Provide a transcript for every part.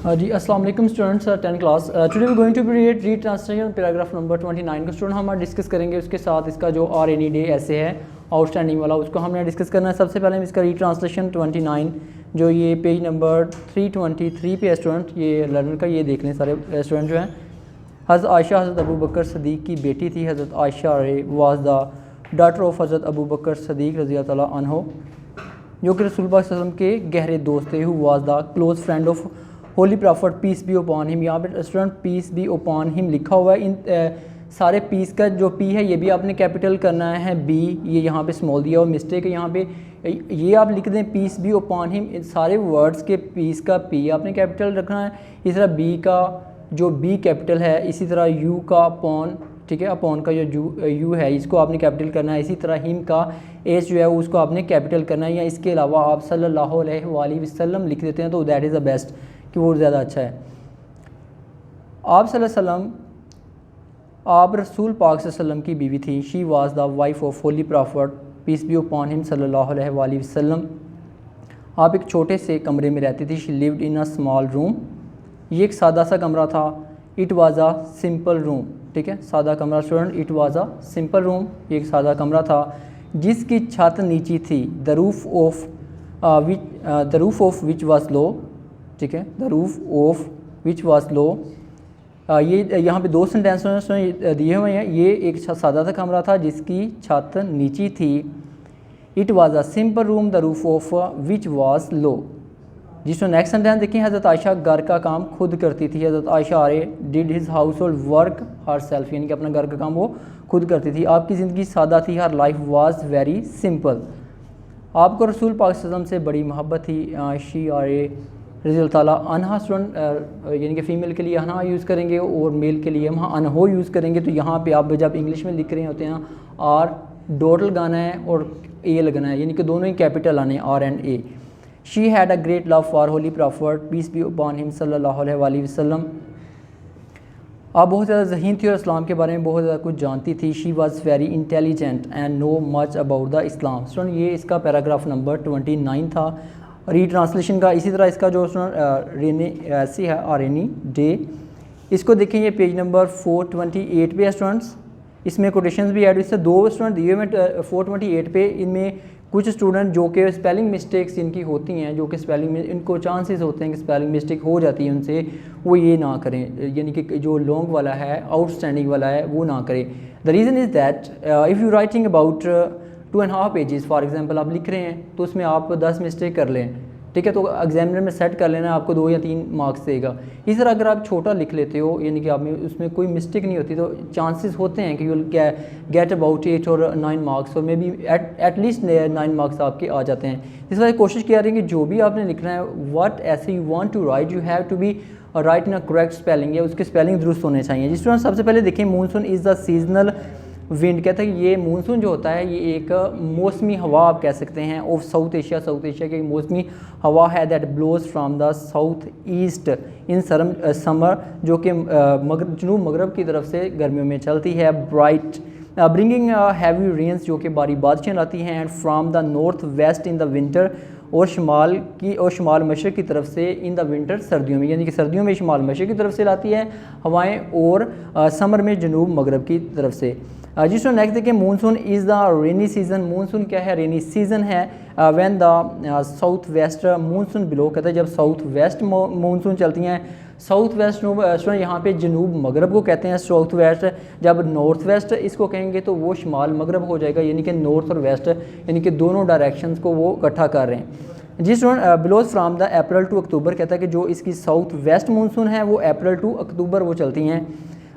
जी अस्सलाम वालेकुम students 10 class. Today we going to be retranslation paragraph number 29 का student हम डिस्कस करेंगे। उसके साथ इसका जो आर एनी डे ऐसे है आउटस्टैंडिंग वाला, उसको हमने डिस्कस करना है। सबसे पहले हम इसका रीट्रांसलेशन 29 जो ये पेज नंबर 323 पे है स्टूडेंट, ये लर्नर का, ये देख लें सारे स्टूडेंट जो हैं। हज़रत आयशा हज़रत अबू बकर सदीक़ की बेटी थी। हज़रत Ayesha was the daughter of हज़रत अबू बकर सदीक़ रज़ी अल्लाह तआला अन्हो, जो कि रसूल पाक सल्लल्लाहु अलैहि वसल्लम के गहरे दोस्त थे। Who was the close friend of holy prophet peace be upon him. यहाँ पे student peace be upon him लिखा हुआ है। इन सारे पीस का जो पी है ये भी आपने कैपिटल करना है, बी ये यहाँ पे स्मॉल दिया और मिस्टेक है यहाँ पे, ये आप लिख दें पीस बी ओपॉन हिम। इन सारे वर्ड्स के पीस का पी आपने कैपिटल रखना है। इस तरह बी का जो बी कैपिटल है, इसी तरह यू का अपॉन, ठीक है, अपॉन का जो यू है इसको आपने कैपिटल करना है। इसी तरह हिम का एच जो है उसको आपने कैपिटल करना है, या इसके अलावा आप सल्लल्लाहु अलैहि वसल्लम लिख देते हैं तो दैट इज़ द बेस्ट, कि वो ज़्यादा अच्छा है। आप सल्लल्लाहु अलैहि वसल्लम, आप रसूल पाक सल्लल्लाहु अलैहि वसल्लम की बीवी थी। She was the wife of holy prophet peace be upon him सल्लल्लाहु अलैहि वसल्लम। आप एक छोटे से कमरे में रहती थी। She lived in a small room, ये एक सादा सा कमरा था। It was a simple room, ठीक है, सादा कमरा student, it was a simple room, ये एक सादा कमरा था जिसकी छत नीची थी। The roof of which was low, ठीक है, the roof of which was low. ये यहाँ पे दो सेंटेंस दिए हुए हैं। ये एक सादा सा कमरा था जिसकी छत नीची थी। It was a simple room the roof of which was low. जिसमें नेक्स्ट सेंटेंस देखें, हज़रत आयशा घर का काम खुद करती थी। हज़रत Ayesha did his house hold work her self, यानी कि अपना घर का काम वो खुद करती थी। आपकी ज़िंदगी सादा थी। हर लाइफ वाज वेरी सिंपल। आपको रसूल पाक सल्लल्लाहु अलैहि वसल्लम से बड़ी मोहब्बत थी। शी रज़ी अल्लाह ताला अनहा स्टूडेंट, यानी कि फ़ीमेल के लिए अनहा यूज़ करेंगे और मेल के लिए हम अनहो यूज़ करेंगे। तो यहाँ पे आप जब इंग्लिश में लिख रहे होते हैं आर डॉट लगाना है और ए लगाना है, यानी कि दोनों ही कैपिटल आने, R and A. She had a great love for holy prophet peace be upon him सल्लल्लाहु अलैहि वसल्लम। आप बहुत ज़्यादा ज़हीन थी और इस्लाम के बारे में बहुत ज़्यादा कुछ जानती थी। She was very intelligent and know much about the Islam. Student ये इसका पैराग्राफ नंबर 29 था रीट्रांसलेशन का। इसी तरह इसका जो रेनी ऐसी है आर एनी डे, इसको देखें, ये पेज नंबर 428 पे है स्टूडेंट्स। इसमें कोटेशंस भी ऐड, इससे दो स्टूडेंट दिए हुए 428 पे। इनमें कुछ स्टूडेंट जो कि स्पेलिंग मिस्टेक्स इनकी होती हैं, जो कि स्पेलिंग में इनको चांसेस होते हैं कि स्पेलिंग मिस्टेक हो जाती है उनसे, वो ये ना करें, यानी कि जो लॉन्ग वाला है आउटस्टैंडिंग वाला है वो ना करें। The reason is that if you writing about 2.5 pages for example आप लिख रहे हैं तो उसमें आप 10 मिस्टेक कर लें, ठीक है, तो एग्जामिनर में सेट कर लेना, आपको 2 या 3 मार्क्स देगा। इस तरह अगर आप छोटा लिख लेते हो, यानी कि आप में उसमें कोई मिस्टेक नहीं होती, तो चांसेस होते हैं कि यू विल गेट अबाउट 8 और 9 मार्क्स, और मे बी एटलीस्ट 9 मार्क्स आपके आ जाते हैं। इस वजह कोशिश किया रही कि जो भी आपने लिखना है, what essay you want to write, you have to be right in a correct spelling, या उसके स्पेलिंग दुरुस्त होने चाहिए। जिस तरह सबसे पहले देखें, monsoon is the seasonal wind, कहते हैं कि ये मानसून जो होता है ये एक मौसमी हवा आप कह सकते हैं of South Asia. South Asia की मौसमी हवा है that blows from the south east in summer, जो कि जनूब मगरब की तरफ से गर्मियों में चलती है। ब्राइट ब्रिंगिंग हैवी रेंस, जो कि बारी बारिशें लाती हैं। And from the north west in the winter, और शुमाल मशरक़ की तरफ से इन द विंटर, सर्दियों में, यानी कि सर्दियों में शुमाल मशरक़ की तरफ से लाती है हवाएं, और समर में जनूब मगरब की तरफ से। जिसमें नेक्स्ट देखिए, monsoon is the rainy season. Monsoon क्या है? रेनी सीज़न है। When the south west monsoon below, कहते हैं जब साउथ वेस्ट मानसून चलती हैं। साउथ वेस्ट यहाँ पे जनूब मगरब को कहते हैं साउथ वेस्ट। जब नॉर्थ वेस्ट इसको कहेंगे तो वो शुमाल मगरब हो जाएगा, यानी कि नॉर्थ और वेस्ट, यानी कि दोनों डायरेक्शंस को वो इकट्ठा कर रहे हैं। जिस blows from the April to October, कहता है कि जो इसकी साउथ वेस्ट मानसून है वो अप्रैल टू अक्टूबर वो चलती हैं।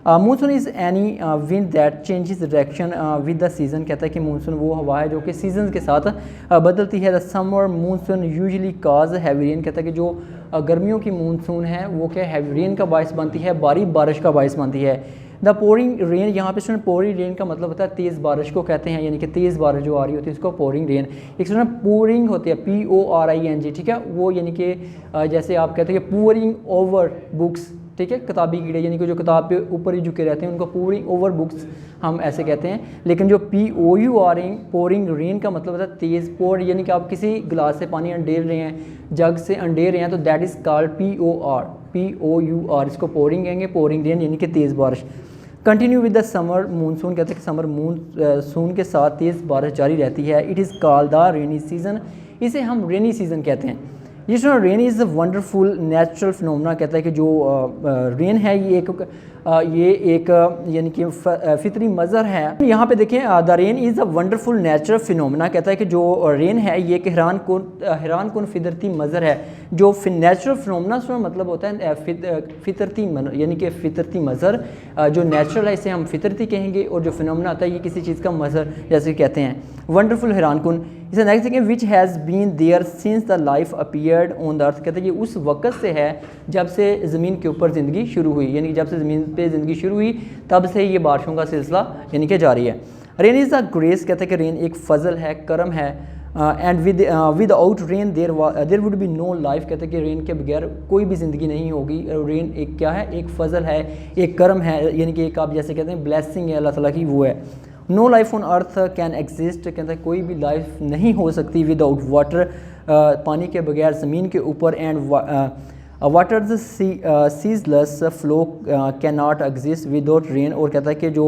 Monsoon is any wind that changes direction with the season, कहता है कि मानसून वो हवा है जो कि सीजन के साथ बदलती है। The summer monsoon usually cause heavy rain, कहता है कि जो गर्मियों की मानसून है वो क्या हैवी रेन का बायस बनती है, भारी बारिश का बायस बनती है। द पोरिंग रेन, यहाँ पे स्टूडेंट पोरिंग रेन का मतलब होता है तेज़ बारिश को कहते हैं, यानी कि तेज़ बारिश जो आ रही होती है उसको पोरिंग रेन। एक स्टूडेंट पोरिंग होती है PORING, ठीक है, वो यानी कि जैसे आप कहते हैं कि पोरिंग ओवर बुक्स, ठीक है, किताबी कीड़े यानी कि जो किताब पे ऊपर ही झुके रहते हैं उनको पोरिंग ओवर बुक्स हम ऐसे कहते हैं। लेकिन जो POURING पोरिंग रेन का मतलब होता है तेज़ पोर, यानी कि आप किसी गिलास से पानी अंडेर रहे हैं, जग से अंडेर रहे हैं, तो दैट इज़ कॉल्ड POUR, इसको पोरिंग कहेंगे, पोरिंग रेन यानी कि तेज़ बारिश। Continue with the summer monsoon, कहते हैं कि समर मूनसून के साथ तेज़ बारिश जारी रहती है। It is called the rainy season, इसे हम रेनी सीज़न कहते हैं। जिस rain is a wonderful natural phenomena, कहता है कि जो रेन है ये एक यानी कि फितरी मज़र है। यहाँ पे देखें the rain is a wonderful natural phenomena, कहता है कि जो रेन है ये एक हैरान कुन फितरती मज़र है। जो नेचुरल फिनोमेना से मतलब होता है फितरती यानी कि फितरती मज़र, जो नेचुरल है इसे हम फितरती कहेंगे, और जो फिनोमेना आता है ये किसी चीज़ का मज़र जैसे कहते हैं। वंडरफुल हैरान कुन। इसे नेक्स्ट देखें, which has been there since the life appeared on the earth, कहते हैं ये उस वक़्त से है जब से ज़मीन के ऊपर ज़िंदगी शुरू हुई, यानी कि जब से ज़मीन पे ज़िंदगी शुरू हुई तब से ये बारिशों का सिलसिला यानी कि जारी है। रेन इज़ अ ग्रेस, कहते हैं कि रेन एक फ़ज़ल है, करम है। And without rain there would be no life, कहते हैं कि रेन के बगैर कोई भी ज़िंदगी नहीं होगी। रेन एक क्या है, एक फ़ज़ल है, एक करम है, यानी कि एक आप जैसे कहते हैं ब्लेसिंग है अल्लाह ताला की, वो है। No life on earth can exist, कहते हैं कोई भी लाइफ नहीं हो सकती विदाउट वाटर, पानी के बगैर ज़मीन के ऊपर। And water ceaseless flow can not exist without rain, और कहता है कि जो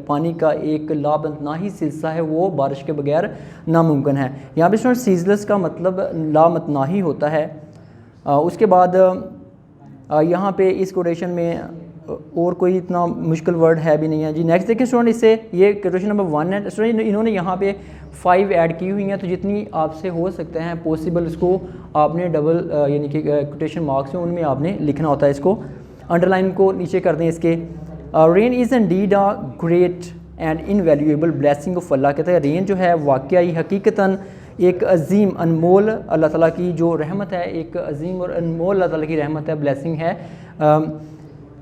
पानी का एक लामतनाही सिलसिला है वो बारिश के बगैर नामुमकिन है। यहाँ पे स्टूडेंट सीजलेस का मतलब लामतनाही होता है। उसके बाद यहाँ पे इस कोटेशन में और कोई इतना मुश्किल वर्ड है भी नहीं है जी। नेक्स्ट देखें स्टूडेंट, इससे ये क्वेश्चन नंबर 1 है स्टूडेंट, इन्होंने यहाँ पे 5 ऐड की हुई हैं, तो जितनी आपसे हो सकते हैं पॉसिबल इसको आपने डबल यानी कि कोटेशन मार्क्स हैं उनमें आपने लिखना होता है। इसको अंडरलाइन को नीचे कर दें इसके। Rain is indeed a great and invaluable blessing of Allah, कहते हैं रेन जो है वाकई हकीकतन एक अजीम अनमोल अल्लाह ताला की जो रहमत है, एक अजीम और अनमोल अल्लाह ताला की रहमत है, ब्लेसिंग है।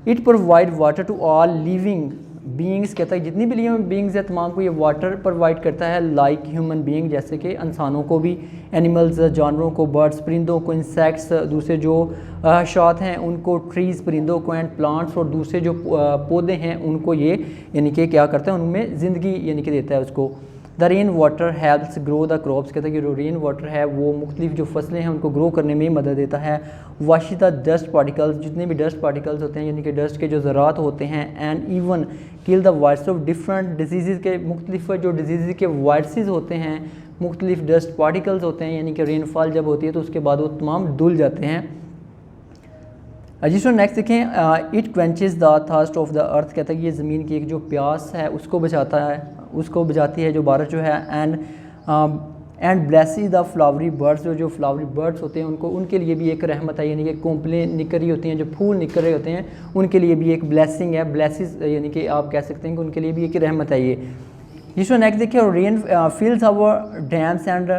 It provide water to all living beings, कहता है जितनी भी लिविंग बींग्स है तमाम को ये वाटर प्रोवाइड करता है, लाइक ह्यूमन बींग, जैसे कि इंसानों को भी, एनिमल्स जानवरों को, बर्ड्स परिंदों को, इंसेक्ट्स दूसरे जो हशात हैं उनको, ट्रीज़ परिंदों को, एंड प्लांट्स और दूसरे जो पौधे हैं उनको ये यानी कि क्या करता है, उनमें ज़िंदगी यानी कि देता है उसको। The rain water helps grow the crops, कहता है कि जो रेन वाटर है वो मुख्तलिफ जो फसलें हैं उनको ग्रो करने में मदद देता है। वाशी द डस्ट पार्टिकल्स, जितने भी डस्ट पार्टिकल्स होते हैं यानी कि डस्ट के जो ज़रात होते हैं, and even kill the virus of different disease के, मुख्तलिफ जो डिजीज़ के वायरसेस होते हैं, मुख्तलिफ डस्ट पार्टिकल्स होते हैं, यानी कि रेनफॉल जब होती है तो उसके बाद वो तमाम धुल जाते हैं। जिसमें नेक्स्ट देखें, it quenches the thirst of the earth, कहता है कि ये ज़मीन की एक जो प्यास है उसको बचाता है, उसको बचाती है जो बारिश जो है। एंड ब्लेसिस द फ्लावरी बर्ड्स, जो फ्लावरी बर्ड्स होते हैं उनको, उनके लिए भी एक रहमत है, यानी कि कोंपलें निकल रही होती हैं, जो फूल निकल रहे होते हैं उनके लिए भी एक ब्लेसिंग है, ब्लेसिस यानी कि आप कह सकते हैं कि उनके लिए भी एक रहमत है ये। जिसमें नेक्स्ट देखिए, rain fills our dams and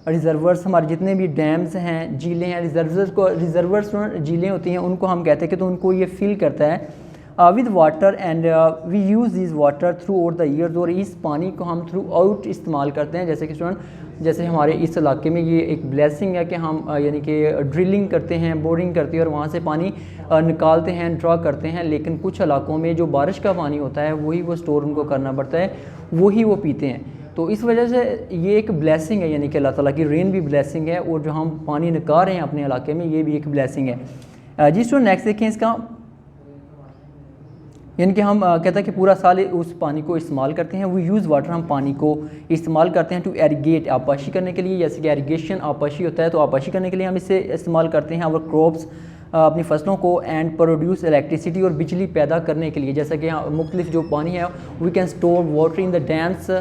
reservoirs, हमारे जितने भी डैम्स हैं, झीलें हैं, रिजर्वर्स झीलें होती हैं उनको हम कहते हैं कि तो उनको ये फिल करता है with water, and we use this water throughout the years, और इस पानी को हम थ्रू आउट इस्तेमाल करते हैं। जैसे कि स्टूडेंट, जैसे हमारे इस इलाके में ये एक ब्लेसिंग है कि हम यानी कि ड्रिलिंग करते हैं, बोरिंग करते हैं और वहाँ से पानी निकालते हैं, ड्रा करते हैं, लेकिन कुछ इलाकों में जो बारिश का पानी होता है वही वो स्टोर उनको करना पड़ता है, वही वो पीते हैं। तो इस वजह से ये एक ब्लेसिंग है, यानी कि अल्लाह ताला की रेन भी ब्लेसिंग है, और जो हम पानी निकाल रहे हैं अपने इलाके में ये भी एक ब्लेसिंग है। जिस तो नेक्स्ट देखें इसका, यानी कि हम कहते हैं कि पूरा साल उस पानी को इस्तेमाल करते हैं। वो यूज़ वाटर, हम पानी को इस्तेमाल करते हैं टू एरीगेट, आपाशी करने के लिए, जैसे कि एरीगेशन आपाशी होता है तो आपाशी करने के लिए हम इसे इस्तेमाल करते हैं। और क्रॉप्स, अपनी फसलों को, एंड प्रोड्यूस इलेक्ट्रिसिटी, और बिजली पैदा करने के लिए, जैसा कि यहाँ मुख्तलिफ जो पानी है we can store water in the dams,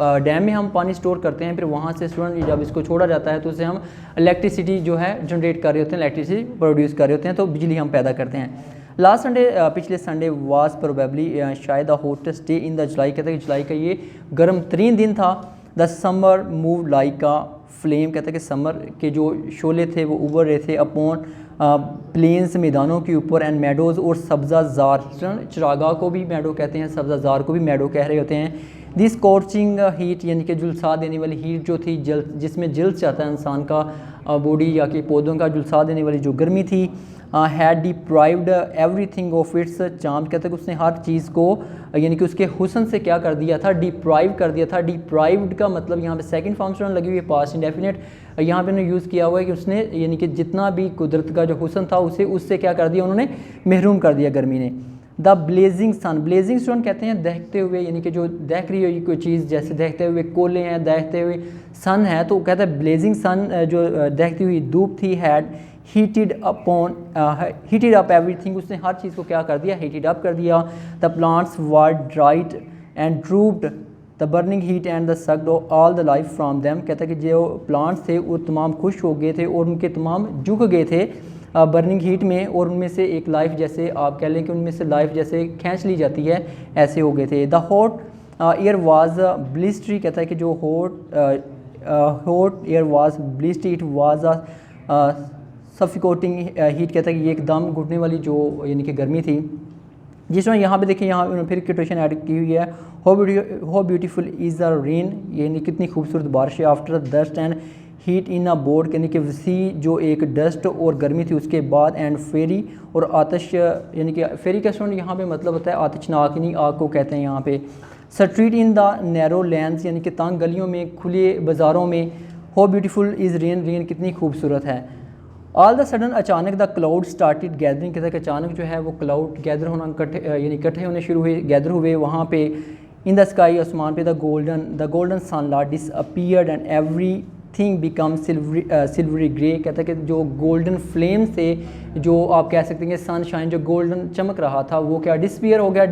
dam में हम पानी स्टोर करते हैं, फिर वहाँ से स्टूडेंट जब इसको छोड़ा जाता है तो उससे हम इलेक्ट्रिसिटी जो है जनरेट कर रहे होते हैं, इलेक्ट्रिसिटी प्रोड्यूस कर रहे होते हैं, तो बिजली हम पैदा करते हैं। लास्ट संडे, पिछले संडे वाज प्रोबेबली शायद the hottest day in the जुलाई, कहते हैं कि जुलाई का ये गर्म तरीन दिन था। The summer move like a flame, कहते हैं कि समर के जो शोले थे वो उभर रहे थे अपॉन प्लेन्स, मैदानों के ऊपर, एंड मेडोज़, और सब्ज़ा जार, चरागाह को भी मेडो कहते हैं, सब्ज़ा जार को भी मेडो कह रहे होते हैं। दिस स्कॉर्चिंग हीट, यानी कि झुलसा देने वाली हीट जो थी, जिसमें जल जाता है इंसान का बॉडी या कि पौधों का, झुलसा देने वाली जो गर्मी थी। Had deprived everything of its charm, कहते हैं कि उसने हर चीज़ को यानी कि उसके हुस्न से क्या कर दिया था, डिप्राइव कर दिया था। डिप्राइव्ड का मतलब यहाँ पे सेकंड फॉर्म स्टूडेंट लगी हुई है, पास्ट इंडेफिनिट। यहाँ पे उन्होंने यूज़ किया हुआ है कि उसने यानी कि जितना भी कुदरत का जो हुस्न था उसे उससे क्या कर दिया, उन्होंने महरूम कर दिया गर्मी ने। The blazing sun, blazing stone कहते हैं दहकते हुए, यानी कि जो दहक रही हुई कोई चीज़, जैसे दहकते हुए कोले हैं, दहकते हुए सन है, तो कहता है ब्लेजिंग सन जो दहकती हुई धूप थी, हैड हीटेड अप एवरीथिंग, उसने हर चीज़ को क्या कर दिया, हीटेड अप कर दिया। The plants were dried and drooped the burning heat and the sucked all the life from them, कहता है कि जो प्लांट्स थे वो तमाम खुश हो गए थे और उनके तमाम झुक गए थे बर्निंग हीट में, और उनमें से एक लाइफ, जैसे आप कह लें कि उनमें से लाइफ जैसे खींच ली जाती है, ऐसे हो गए थे। The hot air was blistery, कहता है कि जो hot air was blistery, it was suffocating heat, कहता है कि ये एकदम घुटने वाली जो यानी कि गर्मी थी। जिसमें यहाँ पे देखिए, यहाँ उन्होंने फिर क्वेश्चन ऐड की हुई है, how beautiful is the rain, यानी कितनी खूबसूरत बारिश है। After dust and heat in a board, यानी कि वसी जो एक डस्ट और गर्मी थी उसके बाद, एंड फेरी और आतिश, यानी कि फेरी का स्टूडेंट यहाँ पे मतलब होता है आतिशनाक, यानी आग को कहते हैं यहाँ पे। Street in the narrow lands, यानी कि तंग गलियों में, खुले बाज़ारों में। How beautiful is rain, rain कितनी खूबसूरत है। ऑल द सडन, अचानक द क्लाउड स्टार्टेड गैदरिंग, कहते हैं कि अचानक जो है वो क्लाउड गैदर होना, यानी इकट्ठे होने शुरू हुए, गैदर हुए वहाँ पे। इन द स्काई, आसमान पे, the golden sunlight disappeared and every thing become silvery grey, कहता है कि जो गोल्डन फ्लेम से जो आप कह सकते हैं सनशाइन जो गोल्डन चमक रहा था वो क्या डिसअपीयर हो गया,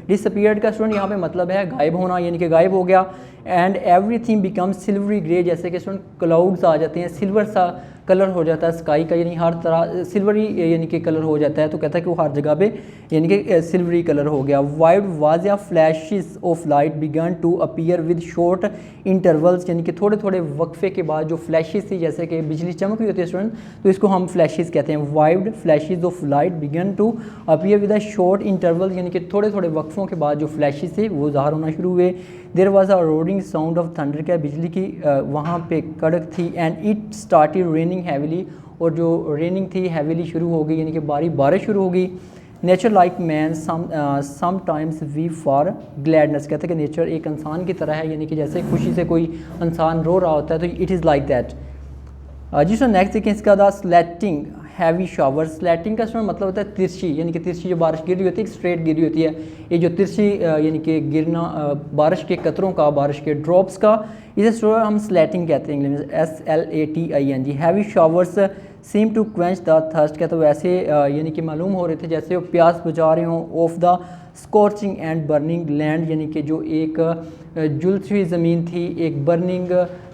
डिसअपीयर्ड का स्टूडेंट यहाँ पे मतलब है गायब होना, यानी कि गायब हो गया। And everything become silvery grey, जैसे कि स्टूडेंट क्लाउड्स आ जाते हैं, सिल्वर सा कलर हो जाता है स्काई का, यानी हर तरह सिल्वरी यानी कि कलर हो जाता है, तो कहता है कि वो हर जगह पे यानी कि सिल्वरी कलर हो गया। वाइड वाज या flashes of light began to appear with short intervals, यानी कि थोड़े थोड़े वक्फे के बाद जो फ्लैशेस थी, जैसे कि बिजली चमक रही होती है स्टूडेंट, तो इसको हम फ्लैशेस कहते हैं। Wide flashes of light began to appear with a short interval, यानी कि थोड़े थोड़े वक्फों के बाद जो फ्लैशेस थे वो ज़ाहिर होना शुरू हुए। There was a roaring sound of thunder, क्या बिजली की वहाँ पे कड़क थी। And it started raining heavily, और जो रेनिंग थी हैविली शुरू हो गई, यानी कि बारिश शुरू हो गई। Nature like man sometimes we for gladness, कहते हैं कि नेचर एक इंसान की तरह है, यानी कि जैसे खुशी से कोई इंसान रो रहा होता है, तो इट इज़ लाइक दैट। जिसमें नेक्स्ट देखिए इसका the slanting heavy shower, slanting का इसमें मतलब होता है तिरछी, यानी कि तिरछी जो बारिश गिर रही होती है, स्ट्रेट गिर रही होती है, ये जो तिरछी यानी कि गिरना बारिश के कतरों का, बारिश के ड्रॉप्स का, इसे हम स्लैटिंग कहते हैं इंग्लिश में, SLATING। Heavy showers seem to quench the thirst, कहते हैं वैसे यानी कि मालूम हो रहे थे जैसे वो प्यास बुझा रहे हों। Of the scorching and burning land, यानी कि जो एक जुलती हुई ज़मीन थी, एक बर्निंग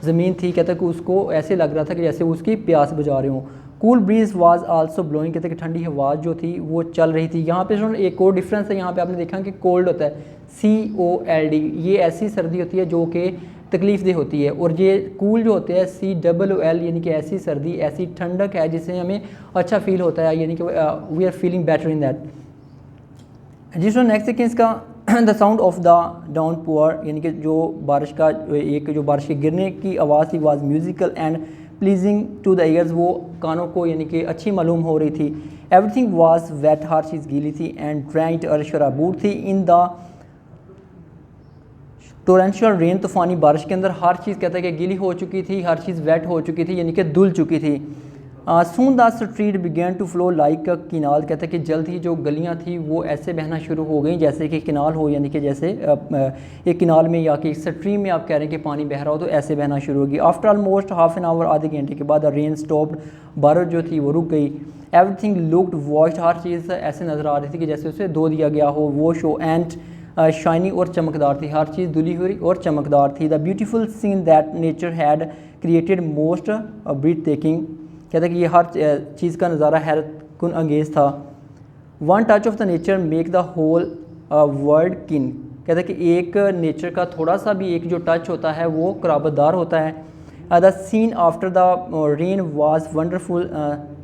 ज़मीन थी, कहते हैं कि उसको ऐसे लग रहा था कि जैसे उसकी प्यास बुझा रहे हों। Cool bridge was also blowing, कहते हैं कि ठंडी हवा जो थी वो चल रही थी। यहाँ पे एक और डिफरेंस है, यहाँ पे आपने देखा कि कोल्ड होता है COLD, ये ऐसी सर्दी होती है जो कि तकलीफ़देह होती है, और ये कूल जो होते हैं COOL, यानी कि ऐसी सर्दी, ऐसी ठंडक है जिससे हमें अच्छा फील होता है, यानी कि we are feeling better in that. जिसमें नेक्स्ट देखिए इसका the sound of the downpour, यानी कि जो बारिश का एक जो बारिश के गिरने की आवाज़ थी, was musical and pleasing to the ears, वो कानों को यानी कि अच्छी मालूम हो रही थी। एवरीथिंग वाज वेट, हर चीज़ गीली थी। एंड ड्राइड और शराबूर थी। इन द टोरेंशियल रेन, तूफ़ानी बारिश के अंदर हर चीज़ कहता है कि गीली हो चुकी थी, हर चीज़ वेट हो चुकी थी, यानी कि धुल चुकी थी। Soon the street began to flow like a canal, कहता है कि जल्द ही जो गलियां थी वो ऐसे बहना शुरू हो गई जैसे कि किनाल हो, यानी कि जैसे एक किनाल में या कि स्ट्रीम में आप कह रहे हैं कि पानी बह रहा हो, तो ऐसे बहना शुरू होगी। After almost half an hour, आधे घंटे के बाद रेन स्टॉप्ड, बारिश जो थी वो रुक गई। एवरीथिंग लुक्ड वॉश्ड, हर चीज़ ऐसे नज़र आ रही थी कि जैसे उसे धो दिया गया हो, वॉश हो। एंड शाइनी और चमकदार थी, हर चीज़ धुली हुई और चमकदार थी। The beautiful scene that nature had created most breathtaking, कहते हैं कि ये हर चीज़ का नज़ारा हैरत कुन अंगेज़ था। One touch of the nature make the whole world kin, कहते हैं कि एक नेचर का थोड़ा सा भी एक जो टच होता है वो कराबतदार होता है। The scene after the rain was wonderful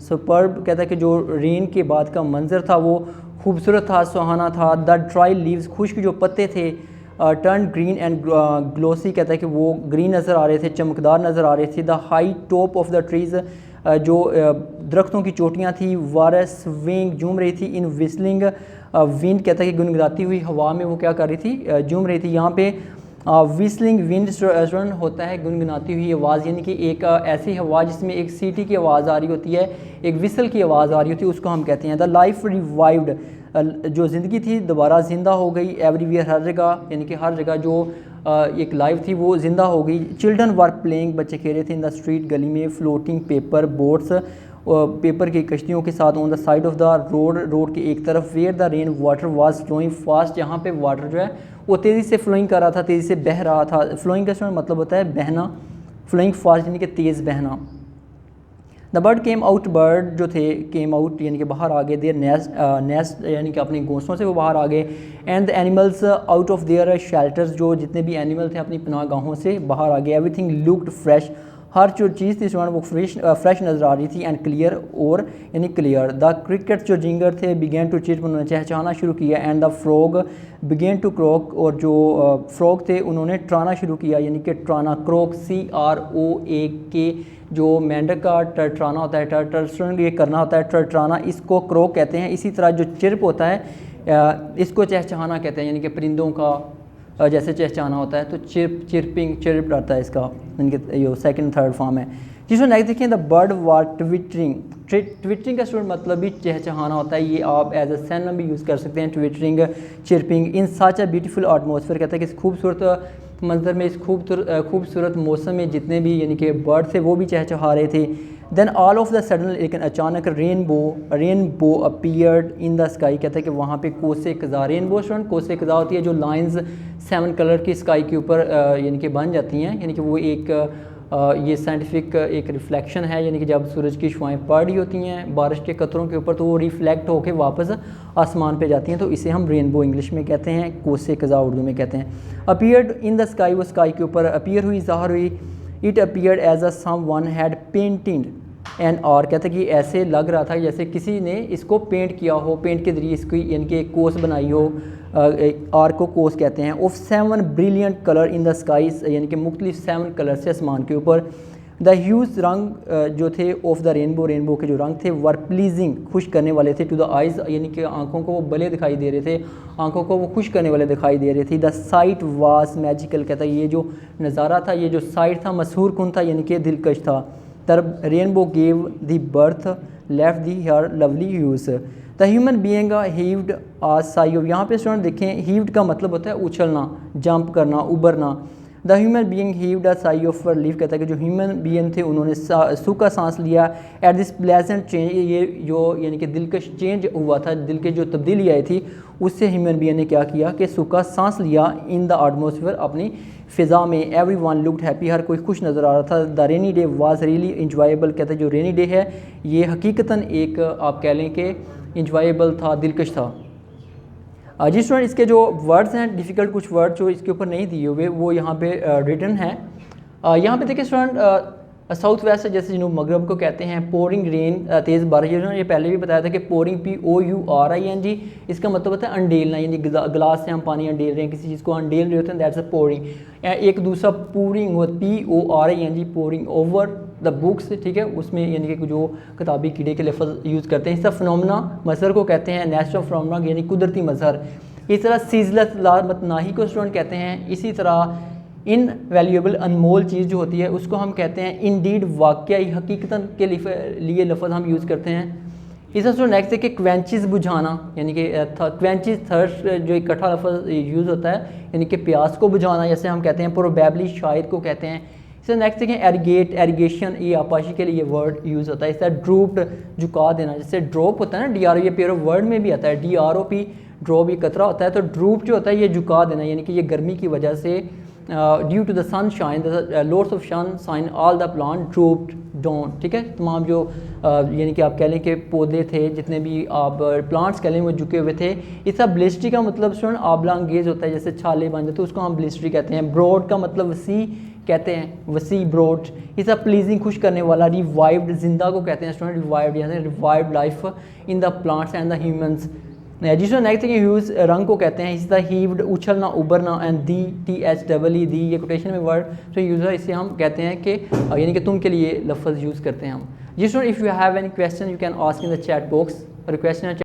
superb, कहता है कि जो रेन के बाद का मंजर था वो खूबसूरत था, सुहाना था। द ड्राई लीव्स, खुश्क जो पत्ते थे, टर्न ग्रीन एंड ग्लोसी, कहता है कि वो ग्रीन नज़र आ रहे थे, चमकदार नज़र आ रहे थे। The high top of the trees, जो दरख्तों की चोटियाँ थी, वारस स्विंग झूम रही थी, इन विस्लिंग विंड कहता है कि गुनगुनाती हुई हवा में वो क्या कर रही थी, झूम रही थी। यहाँ पे विस्लिंग विंड स्टूडेंट होता है गुनगुनाती हुई आवाज़, यानी कि एक ऐसी हवा जिसमें एक सीटी की आवाज़ आ रही होती है, एक विसल की आवाज़ आ रही होती है, उसको हम कहते हैं द लाइफ रिवाइव्ड, जो ज़िंदगी थी दोबारा ज़िंदा हो गई, एवरीवेयर हर जगह, यानी कि हर जगह जो एक लाइफ थी वो ज़िंदा हो गई। चिल्ड्रन वर प्लेइंग, बच्चे खेल रहे थे, इन द स्ट्रीट गली में, फ्लोटिंग पेपर बोट्स, पेपर की कश्तियों के साथ, on the side of the road, road के एक तरफ, where the rain water was flowing fast, जहाँ पे वाटर जो है वो तेज़ी से फ्लोइंग कर रहा था, तेज़ी से बह रहा था। फ्लोइंग का मतलब होता है बहना, फ्लोइंग फास्ट यानी कि तेज़ बहना। The bird came out, bird जो थे केम आउट यानी कि बाहर आ गए, देयर नेस्ट यानी कि अपने घोंसलों से वो बाहर आ गए, and the animals out of their shelters, जो जितने भी एनिमल थे अपनी पनाहगाहों से बाहर आ गए। एवरीथिंग लुक्ड फ्रेश, हर जो चीज़ थी वो फ्रेश नज़र आ रही थी, एंड क्लियर और यानी क्लियर। द क्रिकेट जो जिंगर थे बिगेन टू चिर्प, उन्होंने चहचहाना शुरू किया, and the frog began to croak, और जो फ्रॉग थे उन्होंने ट्राना शुरू किया, यानी कि ट्राना, क्रॉक CROAK, जो मेंढक का टरट्राना होता है, टर्टर्सन ये करना होता है, टरट्राना, इसको क्रॉक कहते हैं। इसी तरह जो चिर्प होता है इसको चहचहाना कहते हैं, यानी कि परिंदों का जैसे चहचहाना होता है, तो चिर्प आता है इसका, यानी कि ये सेकंड थर्ड फॉर्म है। जिसमें नेक्स्ट देखें, the bird war twittering, twittering का स्टूडेंट मतलब भी चहचहाना होता है, ये आप एज अ सैनम भी यूज़ कर सकते हैं, twittering, chirping, in such a beautiful atmosphere, कहता है कि इस खूबसूरत मंजर में, इस खूबसूरत मौसम में जितने भी यानी कि बर्ड थे वो भी चहचहा रहे थे। Then all of the sudden, लेकिन अचानक rainbow appeared in the sky, कहता है कि वहाँ पे कोसे कज़ा, रेनबो स्टूडेंट कोसे कज़ा होती है जो लाइंस 7 कलर की स्काई के ऊपर यानी कि बन जाती हैं, यानी कि वो एक ये साइंटिफिक एक रिफ्लेक्शन है, यानी कि जब सूरज की शुआएँ पड़ रही होती हैं बारिश के कतरों के ऊपर तो वो रिफ्लेक्ट होकर वापस आसमान पे जाती हैं, तो इसे हम रेनबो इंग्लिश में कहते हैं, कोसे कज़ा उर्दू में कहते हैं। अपीयर्ड इन द स्काई, वो स्काई के ऊपर अपीयर हुई, ज़ाहिर हुई। It appeared as a someone had painted an arc, कहते हैं कि ऐसे लग रहा था जैसे किसी ने इसको पेंट किया हो, पेंट के ज़रिए इसकी यानी कि एक कोस बनाई हो, आर को कोस कहते हैं। Of 7 brilliant colour in the skies, यानी कि मुख्तलिफ 7 कलर से आसमान के ऊपर। द ह्यूज रंग जो थे ऑफ द रेनबो के जो रंग थे, वर प्लीजिंग, खुश करने वाले थे, टू द आइज़, यानी कि आंखों को वो भले दिखाई दे रहे थे, आंखों को वो खुश करने वाले दिखाई दे रहे थे। द साइट वाज मैजिकल, कहता है ये जो नज़ारा था, ये जो साइट था मशहूर कुन था, यानी कि दिलकश था। तब rainbow gave the birth left the her lovely hues, the human being heaved a sigh of, यहाँ पे स्टूडेंट देखें हीव्ड का मतलब होता है उछलना, जंप करना, उबरना। The human being heaved a sigh of relief, कहता है कि जो ह्यूमन बीइंग थे उन्होंने सूखा सांस लिया एट दिस प्लेजेंट चेंज, ये जो यानी कि दिलकश चेंज हुआ था, दिल के जो तब्दीली आई थी उससे ह्यूमन बीइंग ने क्या किया कि सूखा सांस लिया इन द एटमॉस्फेयर, अपनी फ़िज़ा में। एवरी वन लुक्ड हैप्पी, हर कोई खुश नज़र आ रहा था। The rainy day was really enjoyable, कहते हैं जो रेनी डे है ये हकीकतन एक आप कह लें कि इंजॉयबल था, दिलकश था। जी स्टूडेंट, इसके जो वर्ड्स हैं डिफ़िकल्ट कुछ वर्ड जो इसके ऊपर नहीं दिए हुए वो यहाँ पे रिटन है। यहाँ पे देखिए स्टूडेंट, साउथ वेस्ट जैसे जनूब मगरब को कहते हैं, पोरिंग रेन, तेज़ बारिश, ये पहले भी बताया था कि पोरिंग POURING, इसका मतलब होता है अंडेलना, यानी गिलास से हम पानी अंडेल रहे हैं, किसी चीज़ को अंडेल रहे होते हैं, दैट्स अ पोरिंग। एक दूसरा पूरिंग हो, PORING, pouring over the books, ठीक है, उसमें यानी कि जो किताबी कीड़े के लफ्ज़ यूज़ करते हैं। इस तरह फिनोमेना मज़हर को कहते हैं, नेचुरल फिनोमेना यानी कुदरती मज़हर। इस तरह सीजलत लामतनाही को स्टूडेंट कहते हैं। इसी तरह इनवैल्यूएबल अनमोल चीज़ जो होती है उसको हम कहते हैं इंडीड, वाकई हकीकतन के लिए लफ्ज़ हम यूज़ करते हैं। इस तरह नेक्स्ट है कि क्वेंचेस बुझाना, यानी कि क्वेंचेस थर्स्ट जो इकट्ठा लफ्ज़ यूज़ होता है, यानी कि प्यास को बुझाना, जैसे हम कहते हैं प्रोबेबली, शायद को कहते हैं। इससे नेक्स्ट देखें एरिगेशन, ये आपाशी के लिए वर्ड यूज़ होता है। इस तरह ड्रूप्ड, झुका देना, जैसे ड्रॉप होता है ना, DRO, ये पेयर ऑफ वर्ड में भी आता है, DROP, ड्रॉप ये कतरा होता है, तो ड्रूप जो होता है ये झुका देना, यानी कि ये गर्मी की वजह से due to the sunshine, lots of sunshine all the plant drooped down, ठीक है, तमाम जो यानी कि आप कह लें कि पौधे थे, जितने भी आप प्लांट्स कह लें वो झुके हुए थे। इसका ब्लिस्ट्री का मतलब स्टूडेंट आबला अंगेज होता है, जैसे छाले बन जाते हैं उसको हम ब्लिस्ट्री कहते हैं। ब्रॉड का मतलब वसी कहते हैं, वसी ब्रॉड। इसका प्लीजिंग, खुश करने वाला। रिवाइव्ड, जिंदा को कहते हैं स्टूडेंट रिवाइव्ड, जैसे revived life in the plants and the humans. जिसमें नेक्स्ट है ह्यूज, रंग को कहते हैं। इसी तरह हीव्ड, उछलना, उबरना, एंड दी, THEE, दी, ये कोटेशन में वर्ड जो यूज़ है, इससे हम कहते हैं कि यानी कि तुम के लिए लफ्ज़ यूज़ करते हैं हम। जी student, if you have any question you can ask in the chat box, request